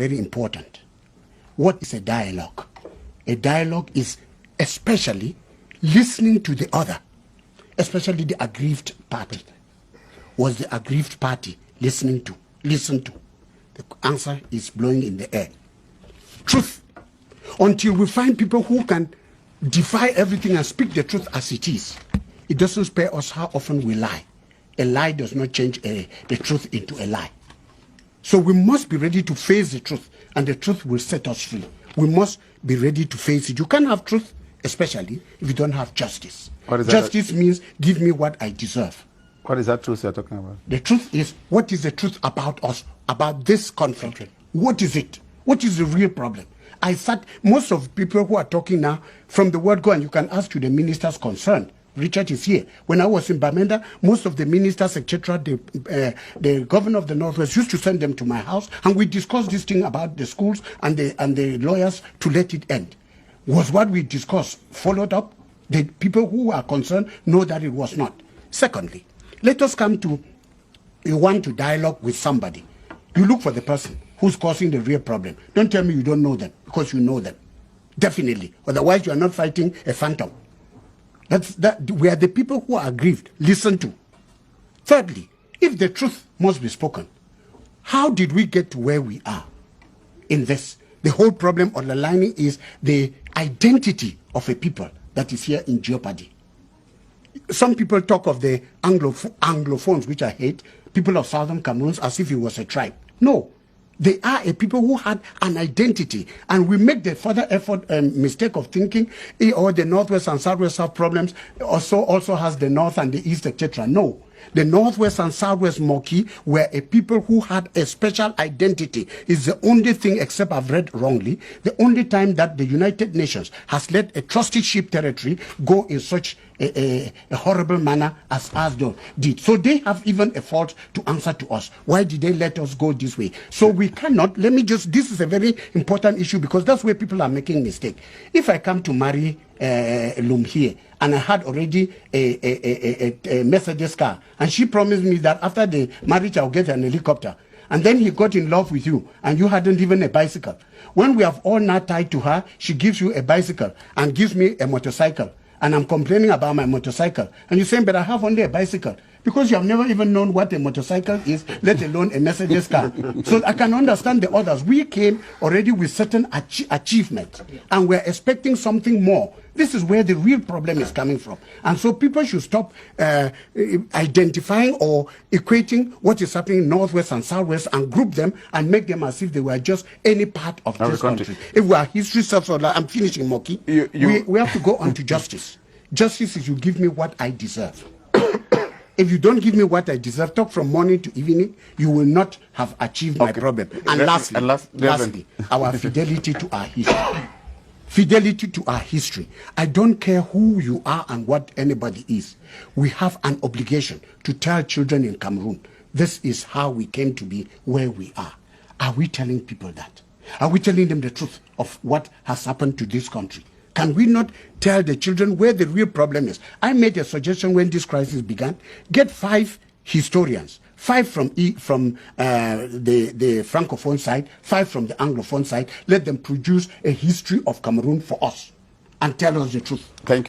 very important. What is a dialogue? A dialogue is especially listening to the other, especially the aggrieved party. Was the aggrieved party listened to? The answer is blowing in the air. Truth. Until we find people who can defy everything and speak the truth as it is, it doesn't spare us how often we lie. A lie does not change the truth into a lie. So we must be ready to face the truth, and the truth will set us free. We must be ready to face it. You can't have truth, especially if you don't have justice. Justice means give me what I deserve. What is that truth you're talking about? The truth is, what is the truth about us, about this conflict? Okay. What is it? What is the real problem? Most of people who are talking now, from the word go, and you can ask to the ministers concerned. Richard is here. When I was in Bamenda, most of the ministers, etc., the governor of the Northwest used to send them to my house, and we discussed this thing about the schools and the lawyers to let it end. Was what we discussed followed up? The people who are concerned know that it was not. Secondly, let us come to, you want to dialogue with somebody. You look for the person who's causing the real problem. Don't tell me you don't know them, because you know them. Definitely. Otherwise, you are not fighting a phantom. We are the people who are aggrieved. Listen to. Thirdly, if the truth must be spoken, how did we get to where we are in this? The whole problem underlining is the identity of a people that is here in jeopardy. Some people talk of the Anglophones, which I hate, people of Southern Cameroon, as if it was a tribe. No. They are a people who had an identity, and we make the further effort mistake of thinking or the Northwest and Southwest have problems, also has the North and the East, etc. No. The Northwest and Southwest Moki were a people who had a special identity. It's the only thing, except I've read wrongly, the only time that the United Nations has let a trusteeship territory go in such a horrible manner as ours did. So they have even a fault to answer to us. Why did they let us go this way? So we cannot, this is a very important issue, because that's where people are making mistake. If I come to marry Lum here, and I had already a Mercedes car, and she promised me that after the marriage I'll get an helicopter, and then he got in love with you, and you hadn't even a bicycle. When we have all now tied to her, she gives you a bicycle and gives me a motorcycle, and I'm complaining about my motorcycle, and you're saying, but I have only a bicycle, because you have never even known what a motorcycle is, let alone a Mercedes car. So I can understand the others. We came already with certain achievement, and we're expecting something more. This is where the real problem is coming from. And so people should stop identifying or equating what is happening in Northwest and Southwest and group them and make them as if they were just any part of this country. If we are history self-reliant, I'm finishing, Moki. We have to go on to justice. Justice is you give me what I deserve. If you don't give me what I deserve, talk from morning to evening, you will not have achieved my problem. And lastly, our fidelity to our history. Fidelity to our history. I don't care who you are and what anybody is. We have an obligation to tell children in Cameroon, this is how we came to be where we are. Are we telling people that? Are we telling them the truth of what has happened to this country? Can we not tell the children where the real problem is? I made a suggestion when this crisis began. Get 5 historians, 5 from the Francophone side, 5 from the Anglophone side. Let them produce a history of Cameroon for us and tell us the truth. Thank you.